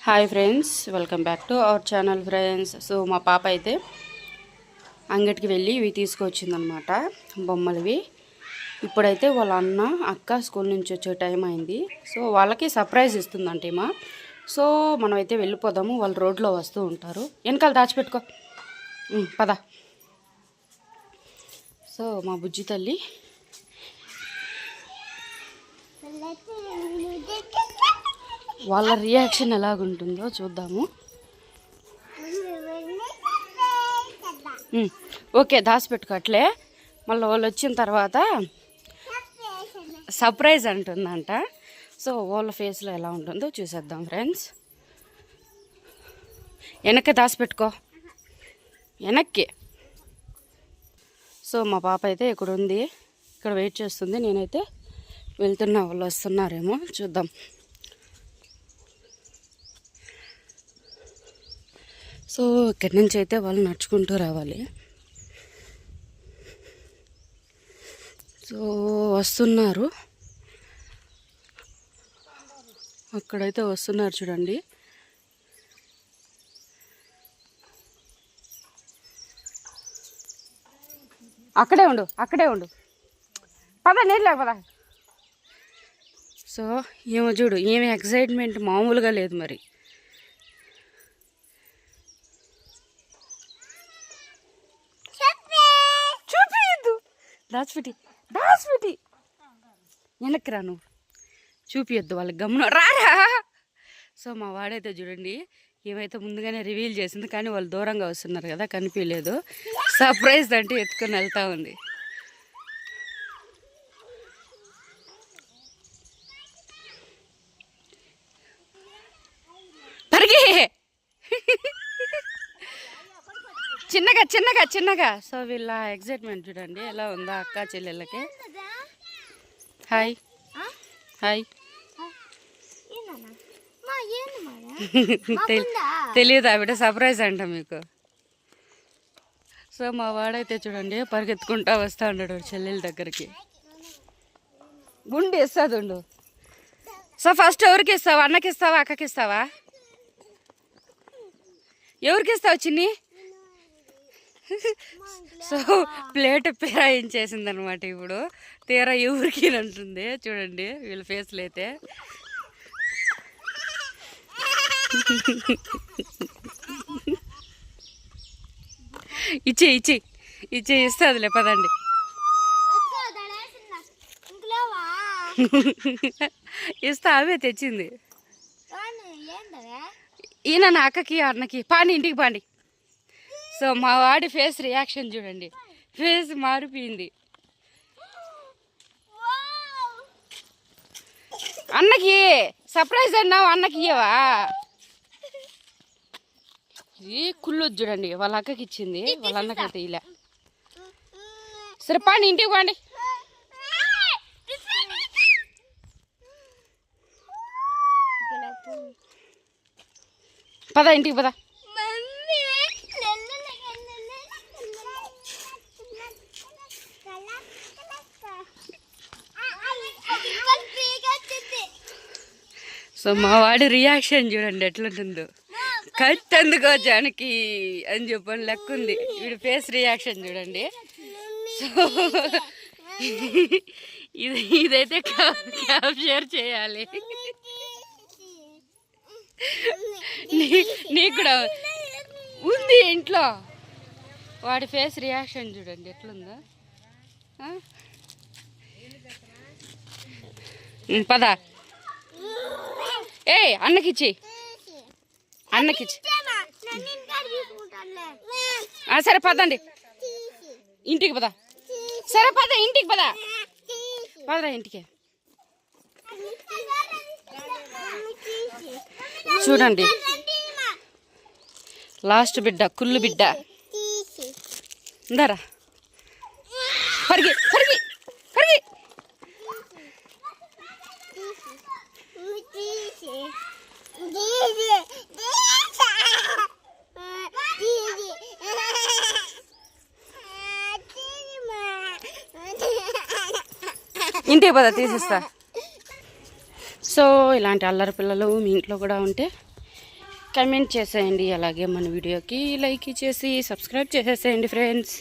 Hi friends, welcome back to our channel friends. So మా పాప అయితే అంగడికి వెళ్ళి ఇవి తీసుకొచ్చిందనమాట, బొమ్మలవి. ఇప్పుడైతే వాళ్ళ అన్న అక్క స్కూల్ నుంచి వచ్చే టైం అయింది. సో వాళ్ళకి సర్ప్రైజ్ ఇస్తుందంటే మా. సో మనమైతే వెళ్ళిపోదాము, వాళ్ళు రోడ్లో వస్తూ ఉంటారు. వెనకాల దాచిపెట్టుకో, పద. సో మా బుజ్జి తల్లి వాళ్ళ రియాక్షన్ ఎలాగుంటుందో చూద్దాము. ఓకే, దాచిపెట్టుకో అట్లే. మళ్ళీ వాళ్ళు వచ్చిన తర్వాత సర్ప్రైజ్ అంటుందంట. సో వాళ్ళ ఫేస్లో ఎలా ఉంటుందో చూసేద్దాం ఫ్రెండ్స్. వెనక్కి దాచిపెట్టుకో, వెనక్కి. సో మా పాప అయితే ఇక్కడ ఉంది, ఇక్కడ వెయిట్ చేస్తుంది. నేనైతే వెళ్తున్నా, వాళ్ళు వస్తున్నారేమో చూద్దాం. సో ఇక్కడి నుంచి అయితే వాళ్ళు నడుచుకుంటూ రావాలి. సో వస్తున్నారు, అక్కడైతే వస్తున్నారు చూడండి. అక్కడే ఉండు, అక్కడే ఉండు, పద నీళ్ళకి పద. సో ఏమో చూడు, ఏమి ఎక్సైట్మెంట్ మామూలుగా లేదు మరి. దాచిపెట్టి వెనక్కి రా, నువ్వు చూపియొద్దు వాళ్ళకి, గమ్మున రారా. సో మా వాడైతే చూడండి, ఏమైతే ముందుగానే రివీల్ చేసింది, కానీ వాళ్ళు దూరంగా వస్తున్నారు కదా, కనిపించలేదు. సర్ప్రైజ్ అంటే ఎత్తుకొని వెళ్తా ఉంది. పరిగి చిన్నగా చిన్నగా చిన్నగా. సో వీళ్ళ ఎగ్జైట్మెంట్ చూడండి ఎలా ఉందా అక్క చెల్లెళ్ళకి. Hi hi. తెలియదు ఆవిడ సర్ప్రైజ్ అంట మీకు. సో మా వాడైతే చూడండి పరిగెత్తుకుంటా వస్తూ ఉన్నాడు చెల్లెల దగ్గరికి. గుండి ఇస్తుంది ఉండు. సో ఫస్ట్ ఎవరికి ఇస్తావా, అన్నకి ఇస్తావా అక్కకి ఇస్తావా? ఎవరికి ఇస్తావు చిన్ని? సో ప్లేట్ ఫిరాయించేసింది అనమాట. ఇప్పుడు తీరా ఎవరికి అంటుంది చూడండి వీళ్ళ ఫేస్లు అయితే. ఇస్తుందిలే, పదండి. ఇస్తా, అవే తెచ్చింది. ఈయన నా అక్కకి అన్నకి పాండి, ఇంటికి పాండి. సో మా వాడి ఫేస్ రియాక్షన్ చూడండి, ఫేస్ మారిపోయింది. అన్నకి సర్ప్రైజ్ అన్నావు, అన్నకి ఇయ్యవా? ఇది కుళ్ళొద్దు చూడండి, వాళ్ళ అక్కకి ఇచ్చింది, వాళ్ళ అన్నకైతే ఇలా. సరే పాండి, ఇంటికి పాండి. పద ఇంటికి పద. సో మా వాడి రియాక్షన్ చూడండి ఎట్లుంటుందో. కట్టెందుకో జానకి అని చెప్పని లెక్క ఉంది. వీడి ఫేస్ రియాక్షన్ చూడండి. సో ఇదైతే క్యాప్చర్ చేయాలి. నీకు కూడా ఉంది ఇంట్లో. వాడి ఫేస్ రియాక్షన్ చూడండి ఎట్లుందో. పద, ఏ అన్నకిచ్చి, అన్నకిచ్చి. సరే పదండి, ఇంటికి పద. సరే పద, ఇంటికి పద, పదరా ఇంటికి. చూడండి లాస్ట్ బిడ్డ, కుళ్ళు బిడ్డ. ఇందారా, పరిగి పరిగి పరిగి. ఇంటికి పద, తీసిస్తా. సో ఇలాంటి అల్లరి పిల్లలు మీ ఇంట్లో కూడా ఉంటే కమెంట్ చేసేయండి. అలాగే మన వీడియోకి లైక్ ఇచ్చేసి సబ్స్క్రైబ్ చేసేసేయండి ఫ్రెండ్స్.